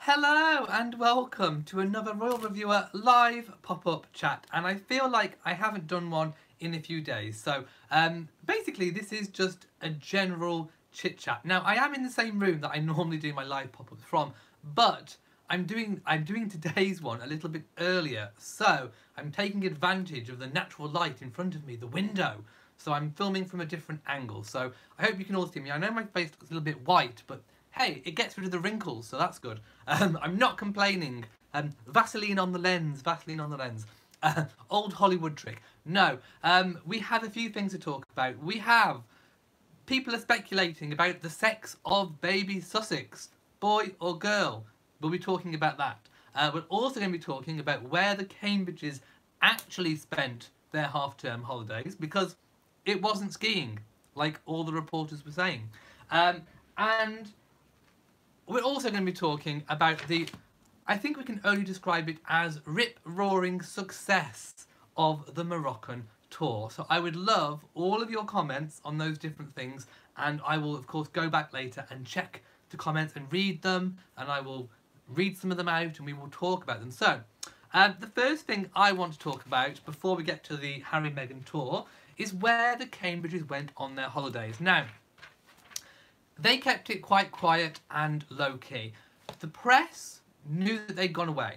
Hello and welcome to another Royal Reviewer live pop-up chat, and I feel like I haven't done one in a few days. So basically this is just a general chit chat. Now I am in the same room that I normally do my live pop-ups from, but I'm doing today's one a little bit earlier, so I'm taking advantage of the natural light in front of me, the window. So I'm filming from a different angle. So I hope you can all see me. I know my face looks a little bit white, but hey, it gets rid of the wrinkles, so that's good. I'm not complaining. Vaseline on the lens, Vaseline on the lens. Old Hollywood trick. No, we have a few things to talk about. We have people are speculating about the sex of baby Sussex, boy or girl. We'll be talking about that. We're also going to be talking about where the Cambridges actually spent their half-term holidays, because it wasn't skiing, like all the reporters were saying. And we're also going to be talking about I think we can only describe it as rip-roaring success of the Moroccan tour. So I would love all of your comments on those different things, and I will of course go back later and check the comments and read them, and I will read some of them out and we will talk about them. So the first thing I want to talk about before we get to the Harry-Meghan tour is where the Cambridges went on their holidays. Now, they kept it quite quiet and low-key. The press knew that they'd gone away.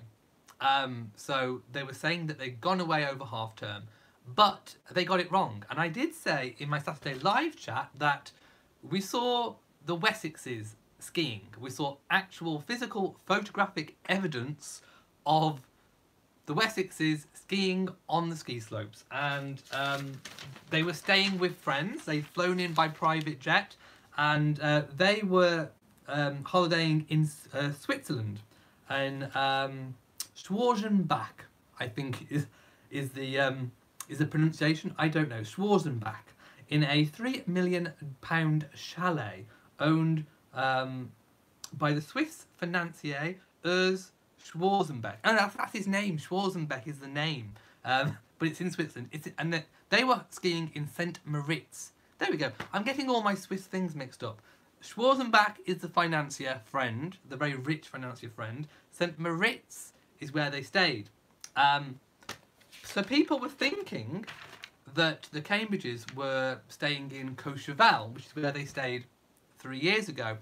So they were saying that they'd gone away over half-term, but they got it wrong. And I did say in my Saturday live chat that we saw the Wessexes skiing. We saw actual physical photographic evidence of the Wessexes skiing on the ski slopes. And they were staying with friends. They'd flown in by private jet. And they were holidaying in Switzerland, in Schwarzenbach, I think is the pronunciation. I don't know. Schwarzenbach, in a £3 million chalet owned by the Swiss financier Urs Schwarzenbeck. Oh, that's his name. Schwarzenbeck is the name, but it's in Switzerland. And they were skiing in St. Moritz. There we go. I'm getting all my Swiss things mixed up. Schwarzenbach is the financier friend, the very rich financier friend. St. Moritz is where they stayed. So people were thinking that the Cambridges were staying in Courchevel, which is where they stayed 3 years ago.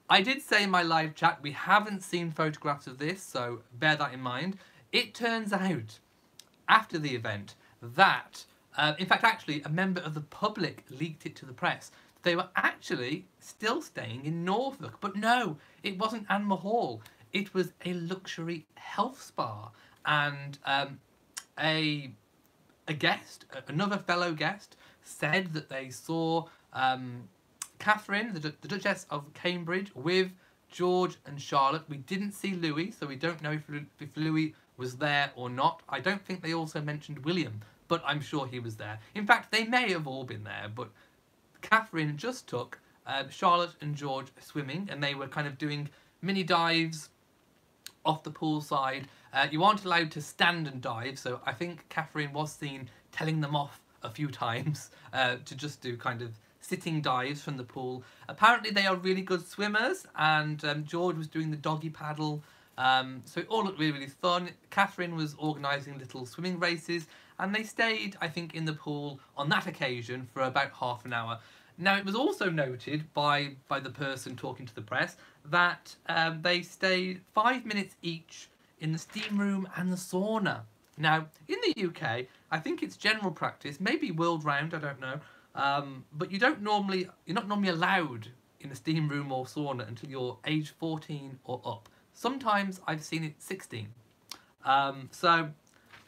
I did say in my live chat we haven't seen photographs of this, so bear that in mind. It turns out, after the event, that in fact, actually, a member of the public leaked it to the press. They were actually still staying in Norfolk. But no, it wasn't Anma Hall. It was a luxury health spa. And a guest, another fellow guest, said that they saw Catherine, the Duchess of Cambridge, with George and Charlotte. We didn't see Louis, so we don't know if Louis was there or not. I don't think they also mentioned William, but I'm sure he was there. In fact, they may have all been there, but Catherine just took Charlotte and George swimming, and they were kind of doing mini dives off the pool side. You aren't allowed to stand and dive, so I think Catherine was seen telling them off a few times to just do kind of sitting dives from the pool. Apparently they are really good swimmers, and George was doing the doggy paddle. So it all looked really, really fun. Catherine was organising little swimming races, and they stayed, I think, in the pool on that occasion for about half an hour. Now, it was also noted by the person talking to the press that they stayed 5 minutes each in the steam room and the sauna. Now, in the UK, I think it's general practice, maybe world round, I don't know, but you're not normally allowed in a steam room or sauna until you're age 14 or up. Sometimes I've seen it 16. So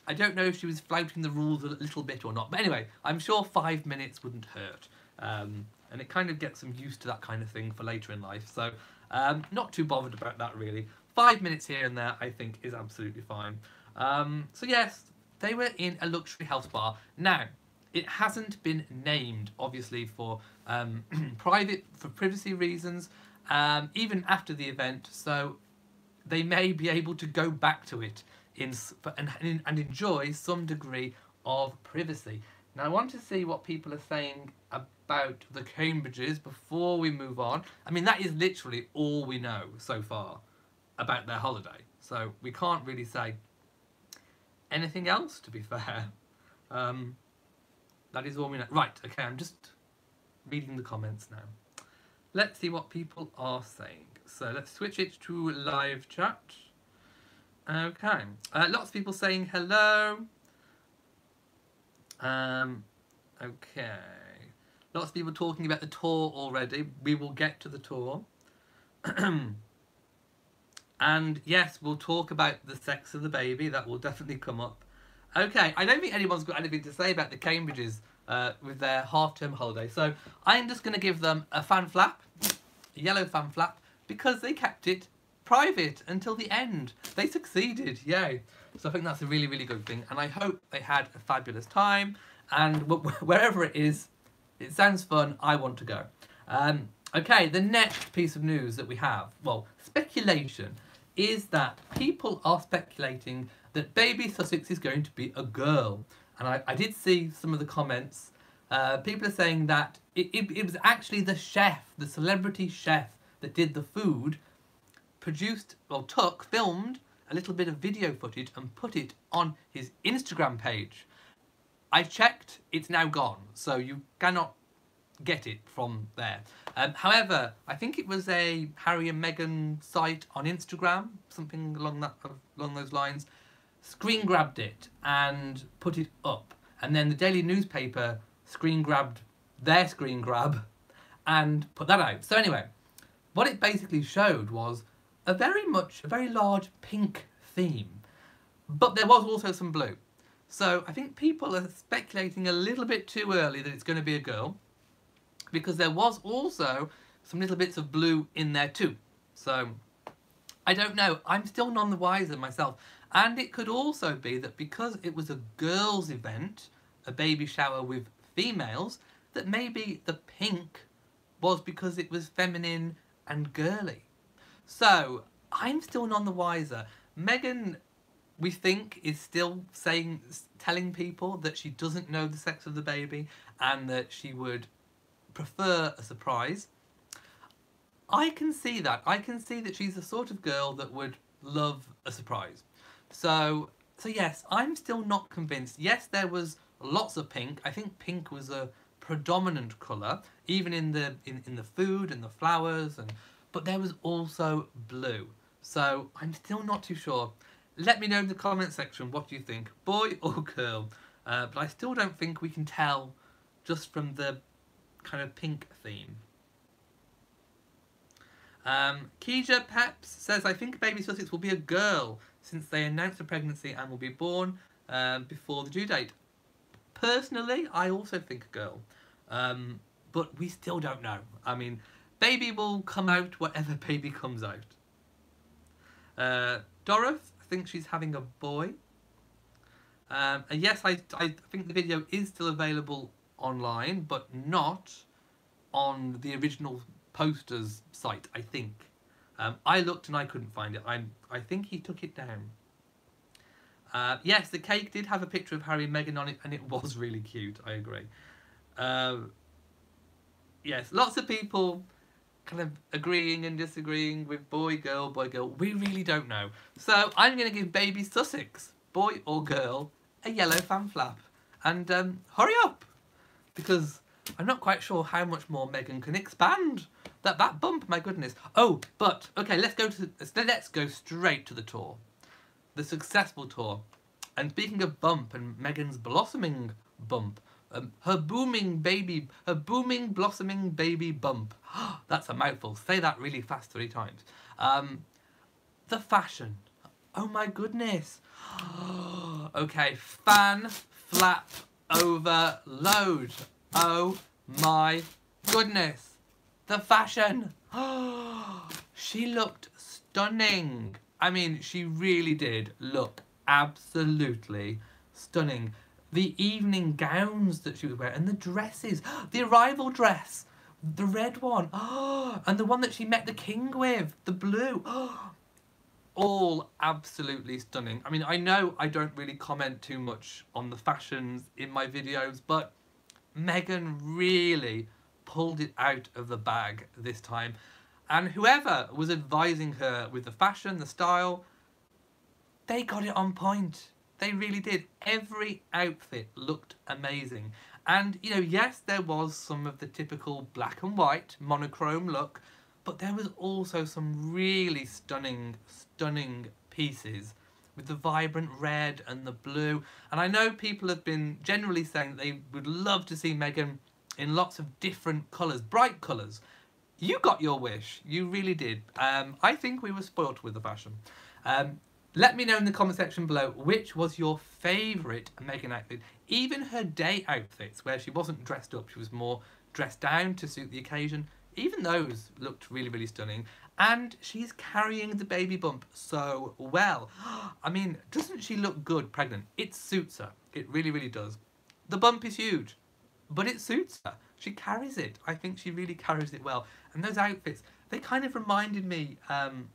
I don't know if she was flouting the rules a little bit or not. But anyway, I'm sure 5 minutes wouldn't hurt. And it kind of gets them used to that kind of thing for later in life. So not too bothered about that, really. 5 minutes here and there, I think, is absolutely fine. So yes, they were in a luxury health spa. Now, it hasn't been named, obviously, for privacy reasons, even after the event. So they may be able to go back to it and enjoy some degree of privacy. Now, I want to see what people are saying about the Cambridges before we move on. I mean, that is literally all we know so far. about their holiday. So we can't really say anything else, to be fair. That is all we know. Right, okay, I'm just reading the comments now. Let's see what people are saying. So let's switch it to live chat. Okay, lots of people saying hello. Okay, lots of people talking about the tour already. We will get to the tour. And yes, we'll talk about the sex of the baby. That will definitely come up. Okay, I don't think anyone's got anything to say about the Cambridges with their half-term holiday. So I'm just going to give them a fan flap, a yellow fan flap, because they kept it private until the end. They succeeded, yay. So I think that's a really, really good thing. And I hope they had a fabulous time. And wherever it is, it sounds fun. I want to go. Okay, the next piece of news that we have, well, speculation, is that people are speculating that baby Sussex is going to be a girl. And I did see some of the comments. People are saying that it was actually the chef, the celebrity chef that did the food, produced, or filmed a little bit of video footage and put it on his Instagram page. I checked, it's now gone, so you cannot get it from there. However, I think it was a Harry and Meghan site on Instagram, something along those lines, screen grabbed it and put it up, and then the Daily Newspaper screen grabbed their screen grab and put that out. So anyway, what it basically showed was a very large pink theme, but there was also some blue. So I think people are speculating a little bit too early that it's going to be a girl, because there was also some little bits of blue in there too. So I don't know, I'm still none the wiser myself. And it could also be that because it was a girls' event, a baby shower with females, that maybe the pink was because it was feminine and girly. So I'm still none the wiser. Meghan, we think, is still telling people that she doesn't know the sex of the baby and that she would prefer a surprise. I can see that. I can see that she's the sort of girl that would love a surprise. So yes, I'm still not convinced. Yes, there was lots of pink. I think pink was a predominant colour, even in the food and the flowers, but there was also blue. So I'm still not too sure. Let me know in the comment section, what do you think, boy or girl? But I still don't think we can tell just from the kind of pink theme. Keisha Peps says, I think baby Sussex will be a girl since they announced the pregnancy and will be born before the due date. Personally, I also think a girl, but we still don't know. I mean, baby will come out whatever baby comes out. Dorothy, I think she's having a boy. And yes, I think the video is still available online, but not on the original poster's site, I think. I looked and I couldn't find it. I think he took it down. Yes, the cake did have a picture of Harry and Meghan on it, and it was really cute, I agree. Yes, lots of people kind of agreeing and disagreeing with boy, girl, boy, girl. We really don't know. So I'm going to give baby Sussex, boy or girl, a yellow fan flap. And hurry up, because I'm not quite sure how much more Meghan can expand. That bump, my goodness. Oh, but okay, let's go straight to the tour, the successful tour. And speaking of bump and Meghan's blossoming bump, her booming blossoming baby bump. That's a mouthful. Say that really fast 3 times. The fashion. Oh my goodness. Okay, fan flap overload. Oh my goodness. The fashion. She looked stunning. I mean, she really did look absolutely stunning. The evening gowns that she was wearing, and the dresses, the arrival dress, the red one, and the one that she met the king with, the blue, all absolutely stunning. I mean, I know I don't really comment too much on the fashions in my videos, but Meghan really pulled it out of the bag this time. And whoever was advising her with the fashion, the style, they got it on point. They really did. Every outfit looked amazing. And, you know, yes, there was some of the typical black and white monochrome look, but there was also some really stunning, stunning pieces with the vibrant red and the blue. And I know people have been generally saying that they would love to see Meghan in lots of different colours, bright colours. You got your wish. You really did. I think we were spoilt with the fashion. Let me know in the comment section below which was your favourite Meghan outfit. Even her day outfits, where she wasn't dressed up, she was more dressed down to suit the occasion. Even those looked really, really stunning. And she's carrying the baby bump so well. I mean, doesn't she look good pregnant? It suits her. It really, really does. The bump is huge, but it suits her. She carries it. I think she really carries it well. And those outfits, they kind of reminded me,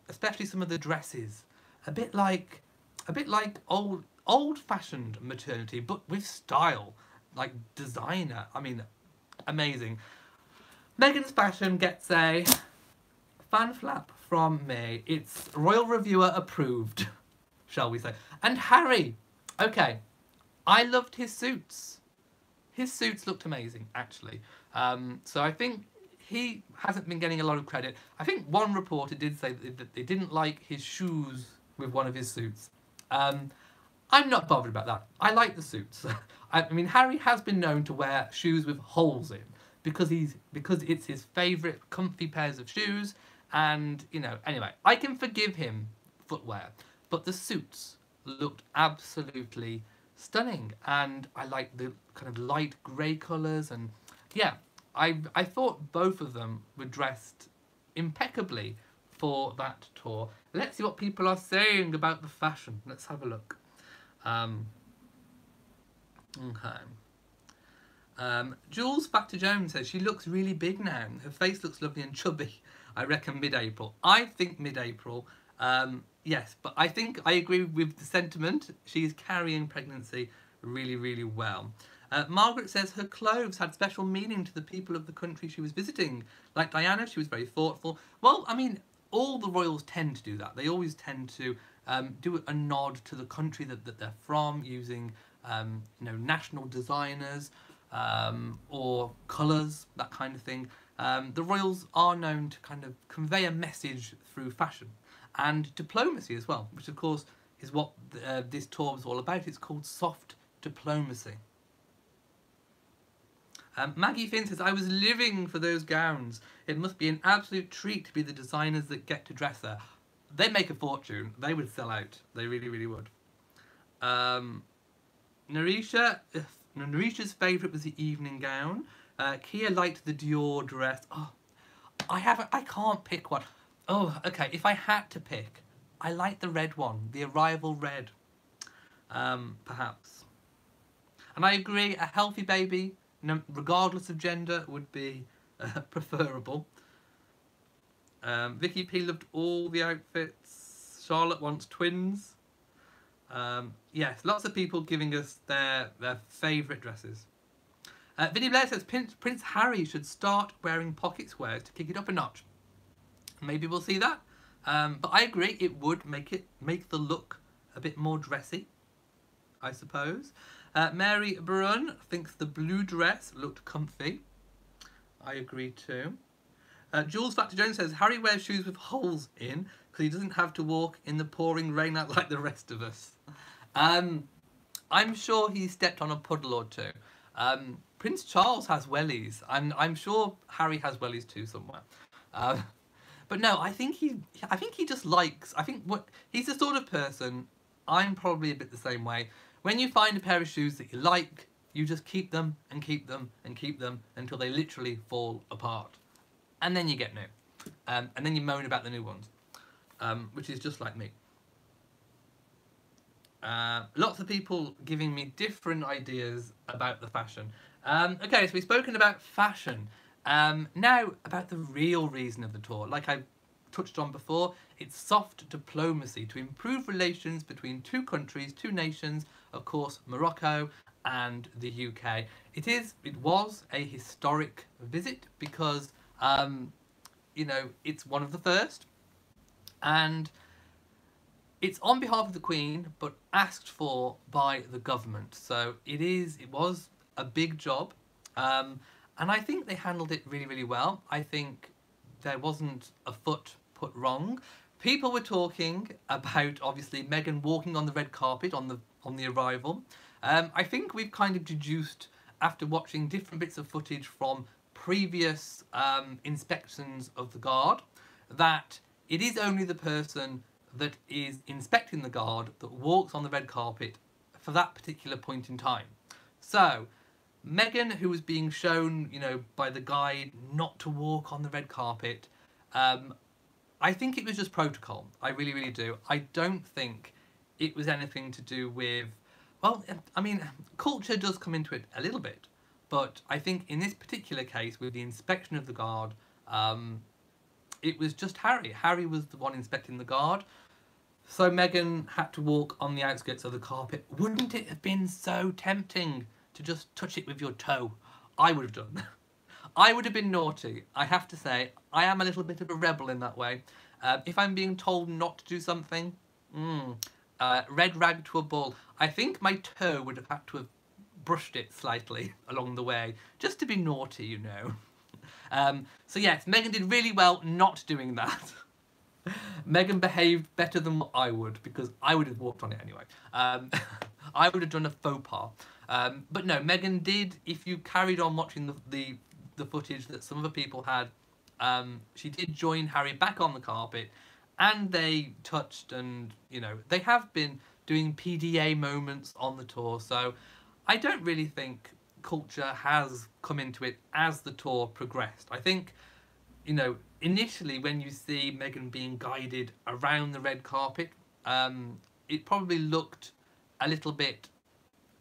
especially some of the dresses, a bit like old-fashioned maternity, but with style, like designer. I mean, amazing. Meghan's fashion gets a fan flap from me. It's royal reviewer approved, shall we say. And Harry, okay, I loved his suits. His suits looked amazing, actually. So I think he hasn't been getting a lot of credit. I think one reporter did say that they didn't like his shoes with one of his suits. I'm not bothered about that. I like the suits. I mean, Harry has been known to wear shoes with holes in because it's his favourite comfy pairs of shoes, and you know, anyway, I can forgive him footwear, but the suits looked absolutely stunning, and I like the kind of light grey colours, and yeah, I thought both of them were dressed impeccably for that tour. Let's see what people are saying about the fashion. Let's have a look. Okay. Jules Factor Jones says she looks really big now. Her face looks lovely and chubby. I reckon mid-April. I think mid-April. Yes, but I think I agree with the sentiment. She's carrying pregnancy really, really well. Margaret says her clothes had special meaning to the people of the country she was visiting. Like Diana, she was very thoughtful. Well, I mean, all the royals tend to do that. They always tend to do a nod to the country that they're from, using you know, national designers or colours, that kind of thing. The royals are known to kind of convey a message through fashion and diplomacy as well, which of course is what this tour was all about. It's called soft diplomacy. Maggie Finn says, I was living for those gowns. It must be an absolute treat to be the designers that get to dress her. They make a fortune. They would sell out. They really, really would. Narisha's favourite was the evening gown. Kia liked the Dior dress. Oh, I can't pick one. Oh, okay. If I had to pick, I like the red one. The Arrival red. Perhaps. And I agree, a healthy baby, regardless of gender, would be preferable. Vicky P loved all the outfits. Charlotte wants twins. Yes, lots of people giving us their favourite dresses. Vinny Blair says Prince Harry should start wearing pocket squares to kick it up a notch. Maybe we'll see that. But I agree, it would make the look a bit more dressy, I suppose. Mary Brun thinks the blue dress looked comfy. I agree too. Jules Factor Jones says Harry wears shoes with holes in because he doesn't have to walk in the pouring rain out like the rest of us. I'm sure he stepped on a puddle or two. Prince Charles has wellies. I'm sure Harry has wellies too somewhere. But no, I think he just likes. He's the sort of person. I'm probably a bit the same way. When you find a pair of shoes that you like, you just keep them and keep them and keep them until they literally fall apart. And then you get new. And then you moan about the new ones, which is just like me. Lots of people giving me different ideas about the fashion. Okay, so we've spoken about fashion. Now, about the real reason of the tour. Like I touched on before, it's soft diplomacy to improve relations between two countries, two nations, of course, Morocco and the UK. It was a historic visit because you know, it's one of the first, and it's on behalf of the Queen, but asked for by the government. So it was a big job, and I think they handled it really, really well. I think there wasn't a foot put wrong. People were talking about, obviously, Meghan walking on the red carpet on the arrival. I think we've kind of deduced, after watching different bits of footage from previous inspections of the guard, that it is only the person that is inspecting the guard that walks on the red carpet for that particular point in time. So Meghan, who was being shown, you know, by the guide not to walk on the red carpet, I think it was just protocol. I really, really do. I don't think it was anything to do with, well, I mean, culture does come into it a little bit, but I think in this particular case, with the inspection of the guard, it was just Harry. Harry was the one inspecting the guard. So Meghan had to walk on the outskirts of the carpet. Wouldn't it have been so tempting to just touch it with your toe? I would have done. I would have been naughty. I have to say, I am a little bit of a rebel in that way. If I'm being told not to do something, red rag to a bull. I think my toe would have had to have brushed it slightly along the way, just to be naughty, you know. So yes, Meghan did really well not doing that. Meghan behaved better than what I would, because I would have walked on it anyway. I would have done a faux pas. But no, Meghan did, if you carried on watching the footage that some other people had, she did join Harry back on the carpet, and they touched, and, you know, they have been doing PDA moments on the tour, so I don't really think culture has come into it as the tour progressed. I think, you know, initially when you see Meghan being guided around the red carpet, it probably looked a little bit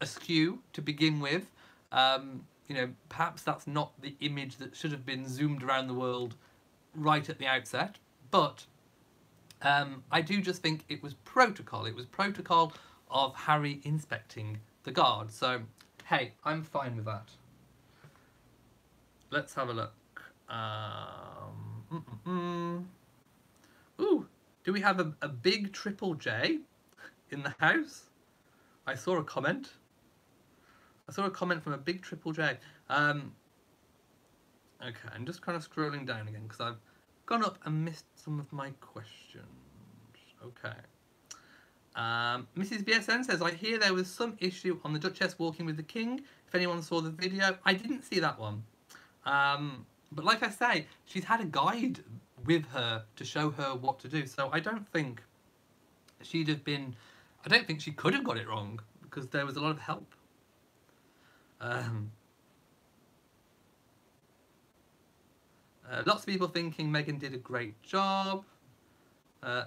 askew to begin with. You know, perhaps that's not the image that should have been zoomed around the world right at the outset, but I do just think it was protocol. It was protocol of Harry inspecting the guard. So, hey, I'm fine with that. Let's have a look. Ooh, do we have a big triple J in the house? I saw a comment. I saw a comment from a big triple J. Okay, I'm just kind of scrolling down again because I've gone up and missed some of my questions. Okay. Mrs. BSN says, I hear there was some issue on the Duchess walking with the King. If anyone saw the video, I didn't see that one. But like I say, she's had a guide with her to show her what to do. So I don't think she'd have been, I don't think she could have got it wrong because there was a lot of help. Lots of people thinking Meghan did a great job.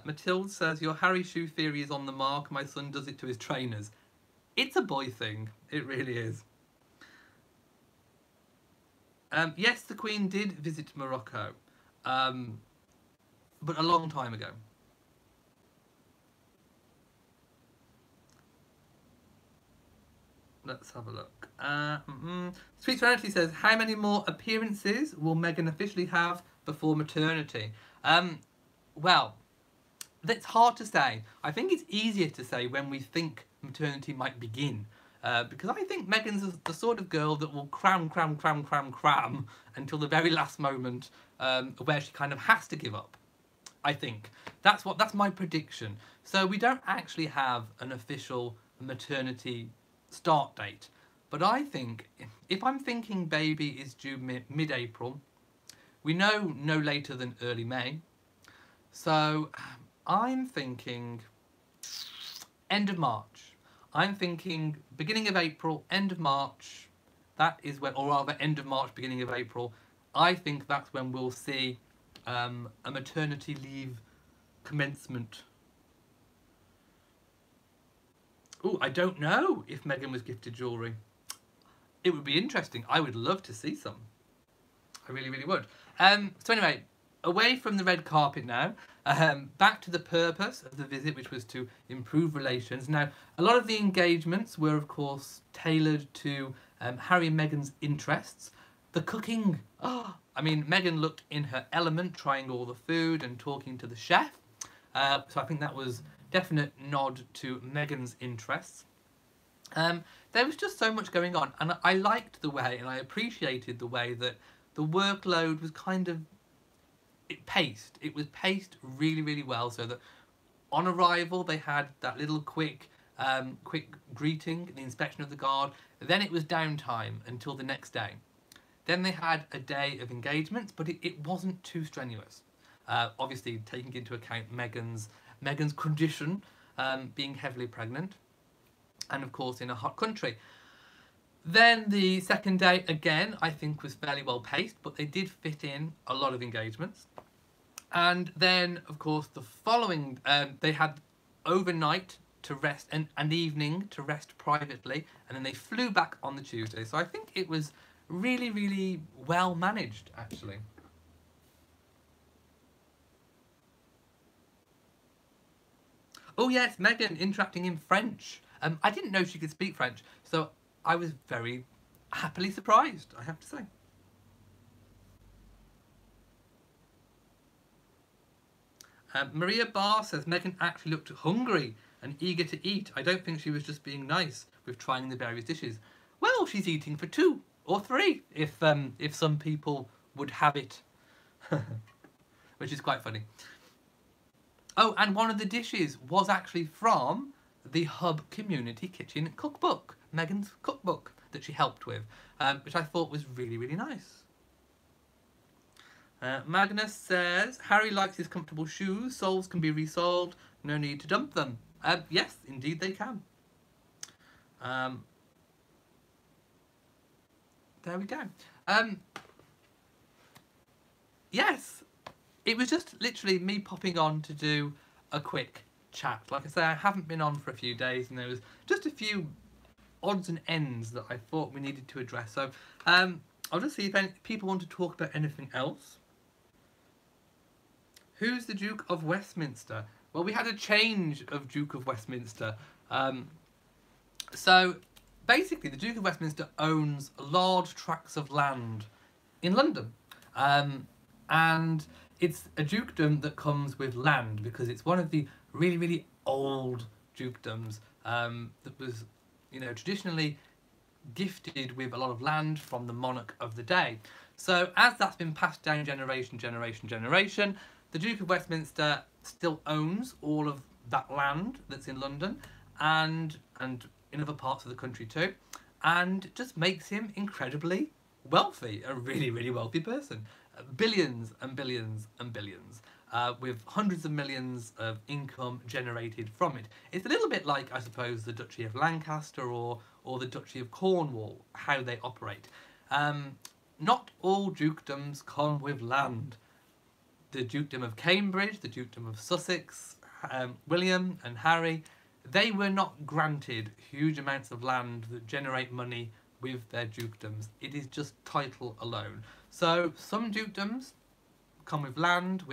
Matilde says, your Harry shoe theory is on the mark. My son does it to his trainers. It's a boy thing. It really is. Yes, the Queen did visit Morocco, but a long time ago. Let's have a look. Sweet Serenity says, how many more appearances will Meghan officially have before maternity? Well, that's hard to say. I think it's easier to say when we think maternity might begin. Because I think Meghan's the sort of girl that will cram until the very last moment, where she kind of has to give up. I think. That's my prediction. So we don't actually have an official maternity start date. But I think, if I'm thinking baby is due mid-April, we know no later than early May. So I'm thinking end of March. I'm thinking beginning of April, end of March. That is when, or rather end of March, beginning of April. I think that's when we'll see a maternity leave commencement. Oh, I don't know if Meghan was gifted jewellery. It would be interesting. I would love to see some. I really, really would. So anyway, away from the red carpet now, back to the purpose of the visit, which was to improve relations. Now, a lot of the engagements were, of course, tailored to Harry and Meghan's interests. The cooking, I mean, Meghan looked in her element, trying all the food and talking to the chef. So I think that was definite nod to Meghan's interests. There was just so much going on, and I liked the way, and I appreciated the way that the workload was kind of paced. It was paced really, really well, so that on arrival they had that little quick greeting, the inspection of the guard. Then it was downtime until the next day. Then they had a day of engagements, but it wasn't too strenuous. Obviously, taking into account Meghan's condition, being heavily pregnant, and of course in a hot country. Then the second day, again, I think was fairly well paced, but they did fit in a lot of engagements. And then, of course, the following, they had overnight to rest and evening to rest privately, and then they flew back on the Tuesday. So I think it was really, really well managed, actually. Oh yes, Meghan interacting in French. I didn't know she could speak French, so I was very happily surprised, I have to say. Maria Barr says Meghan actually looked hungry and eager to eat. I don't think she was just being nice with trying the various dishes. Well, she's eating for 2 or 3, if some people would have it, which is quite funny. Oh, and one of the dishes was actually from the Hub Community Kitchen cookbook, Meghan's cookbook that she helped with, which I thought was really, really nice. Magnus says, Harry likes his comfortable shoes. Soles can be resoled. No need to dump them. Yes, indeed they can. There we go. Yes, it was just literally me popping on to do a quick chat. Like I say, I haven't been on for a few days, and there was just a few odds and ends that I thought we needed to address. So I'll just see if people want to talk about anything else. Who's the Duke of Westminster? Well, we had a change of Duke of Westminster. So basically, the Duke of Westminster owns large tracts of land in London. And it's a dukedom that comes with land because it's one of the really, really old dukedoms that was, you know, traditionally gifted with a lot of land from the monarch of the day. So as that's been passed down generation, the Duke of Westminster still owns all of that land that's in London and in other parts of the country too, and just makes him incredibly wealthy, a really, really wealthy person. Billions and billions and billions, with hundreds of millions of income generated from it. It's a little bit like, I suppose, the Duchy of Lancaster or the Duchy of Cornwall, how they operate. Not all dukedoms come with land. The Dukedom of Cambridge, the Dukedom of Sussex, William and Harry, they were not granted huge amounts of land that generate money with their dukedoms. It is just title alone. So some dukedoms come with land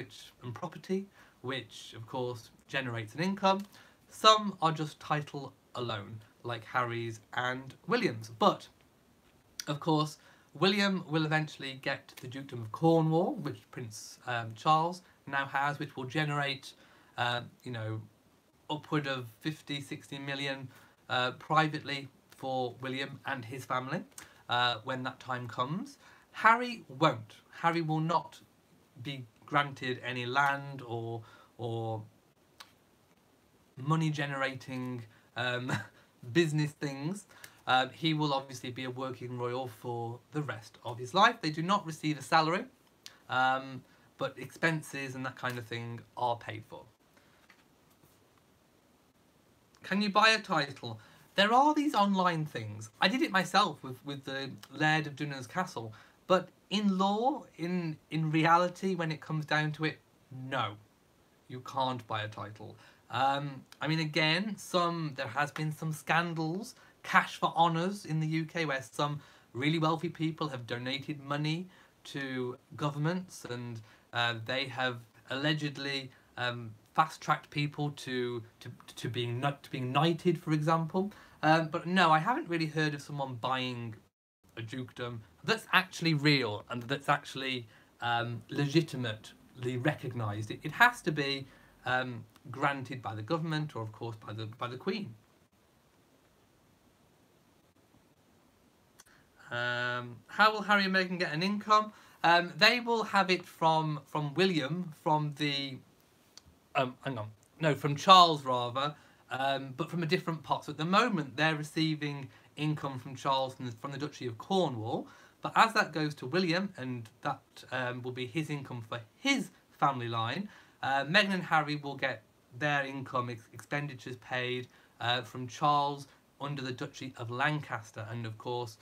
and property, which of course generates an income. Some are just title alone, like Harry's and William's. But of course, William will eventually get the Dukedom of Cornwall, which Prince Charles now has, which will generate, you know, upward of 50-60 million privately for William and his family when that time comes. Harry won't. Harry will not be granted any land or money generating business things. He will obviously be a working royal for the rest of his life. They do not receive a salary, but expenses and that kind of thing are paid for. Can you buy a title? There are these online things. I did it myself with the Laird of Dunham's Castle, but in law, in reality, when it comes down to it, no, you can't buy a title. I mean, again, there has been some scandals, cash for honours in the UK, where some really wealthy people have donated money to governments, and they have allegedly fast-tracked people to being knighted, for example. But no, I haven't really heard of someone buying a dukedom that's actually real and that's actually legitimately recognised. It has to be granted by the government or, of course, by the Queen. How will Harry and Meghan get an income? They will have it from William, from the hang on, no, from Charles rather, but from a different pot. So at the moment they're receiving income from Charles from the Duchy of Cornwall, but as that goes to William, and that will be his income for his family line, Meghan and Harry will get their income expenditures paid from Charles under the Duchy of Lancaster, and of course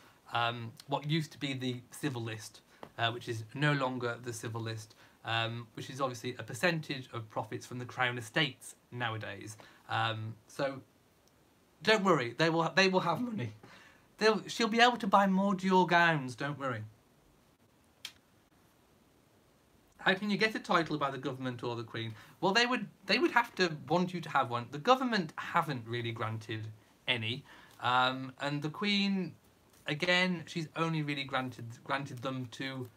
what used to be the civil list, which is no longer the civil list, which is obviously a percentage of profits from the Crown estates nowadays. So don't worry, they will have money. She'll be able to buy more Dior gowns, don't worry. How can you get a title by the government or the Queen? Well, they would have to want you to have one. The government haven't really granted any, and the Queen, again, she's only really granted them to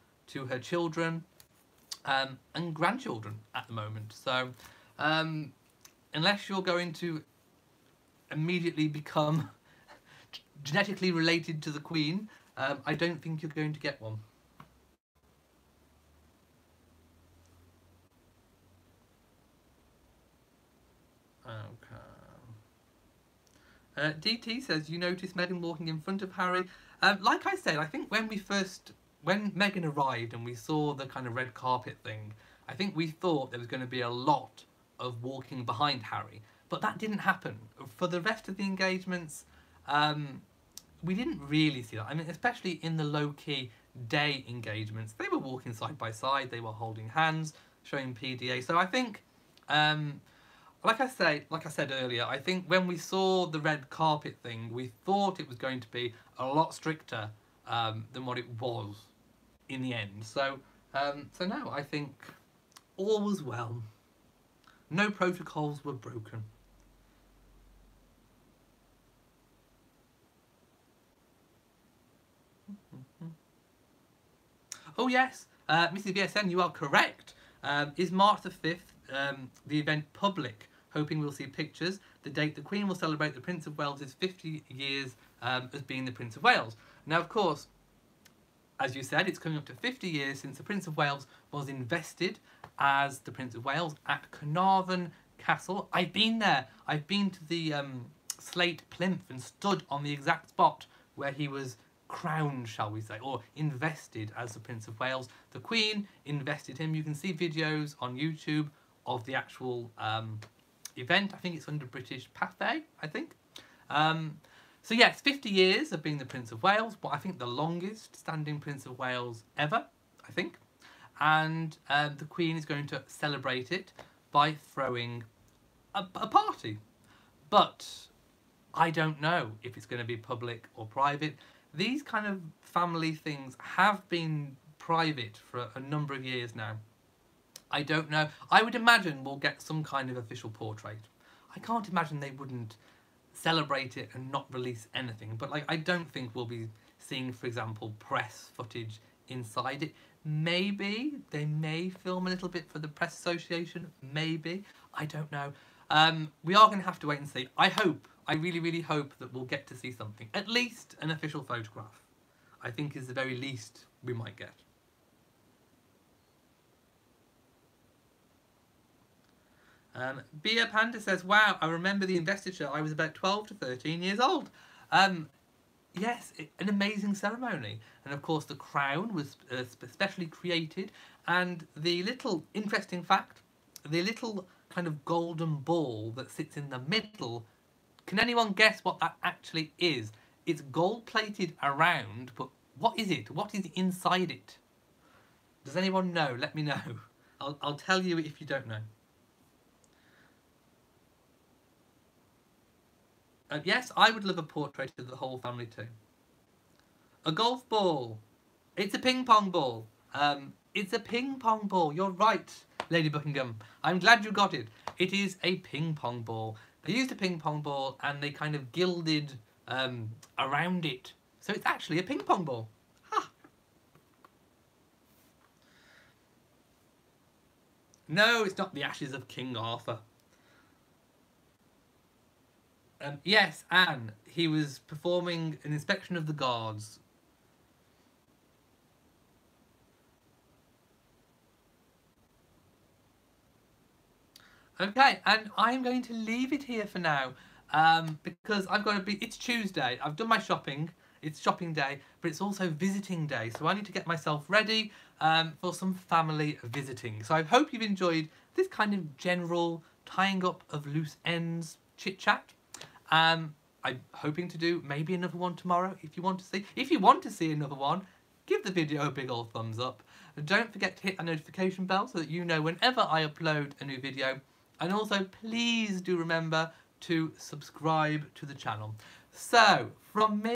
her children and grandchildren at the moment. So unless you're going to immediately become genetically related to the Queen, I don't think you're going to get one. Okay. DT says, you noticed Meghan walking in front of Harry. Like I said, I think when Meghan arrived and we saw the kind of red carpet thing, I think we thought there was going to be a lot of walking behind Harry, but that didn't happen. For the rest of the engagements, we didn't really see that. I mean, especially in the low-key day engagements, they were walking side by side, they were holding hands, showing PDA. So I think, like I said earlier, I think when we saw the red carpet thing, we thought it was going to be a lot stricter than what it was in the end. So no, I think all was well. No protocols were broken. Oh yes, Mrs. VSN, you are correct. Is March the 5th the event public? Hoping we'll see pictures. The date the Queen will celebrate the Prince of Wales' 50 years as being the Prince of Wales. Now, of course, as you said, it's coming up to 50 years since the Prince of Wales was invested as the Prince of Wales at Carnarvon Castle. I've been there. I've been to the slate plinth and stood on the exact spot where he was crowned, shall we say, or invested as the Prince of Wales. The Queen invested him. You can see videos on YouTube of the actual event. I think it's under British Pathé, I think. So yes, 50 years of being the Prince of Wales, but I think the longest standing Prince of Wales ever, I think. And the Queen is going to celebrate it by throwing a party. But I don't know if it's going to be public or private. These kind of family things have been private for a number of years now. I don't know. I would imagine we'll get some kind of official portrait. I can't imagine they wouldn't celebrate it and not release anything. But like, I don't think we'll be seeing, for example, press footage inside it. Maybe they may film a little bit for the Press Association. Maybe. I don't know. We are going to have to wait and see. I really, really hope that we'll get to see something. At least an official photograph, I think, is the very least we might get. Bia Panda says, wow, I remember the investiture. I was about 12 to 13 years old. Yes, an amazing ceremony. And of course the crown was specially created. And the little interesting fact, the little kind of golden ball that sits in the middle, can anyone guess what that actually is? It's gold plated around, but what is it? What is inside it? Does anyone know? Let me know. I'll tell you if you don't know. Yes, I would love a portrait of the whole family too. A golf ball. It's a ping pong ball. It's a ping pong ball. You're right, Lady Buckingham. I'm glad you got it. It is a ping pong ball. They used a ping pong ball and they kind of gilded around it. So it's actually a ping pong ball. Ha! No, it's not the ashes of King Arthur. Yes, Anne. He was performing an inspection of the guards. Okay, and I'm going to leave it here for now, because I've got to be. It's Tuesday. I've done my shopping. It's shopping day, but it's also visiting day, so I need to get myself ready for some family visiting. So I hope you've enjoyed this kind of general tying up of loose ends chit chat. I'm hoping to do maybe another one tomorrow. If you want to see, another one, give the video a big old thumbs up. And don't forget to hit that notification bell so that you know whenever I upload a new video. And also, please do remember to subscribe to the channel. So, from me.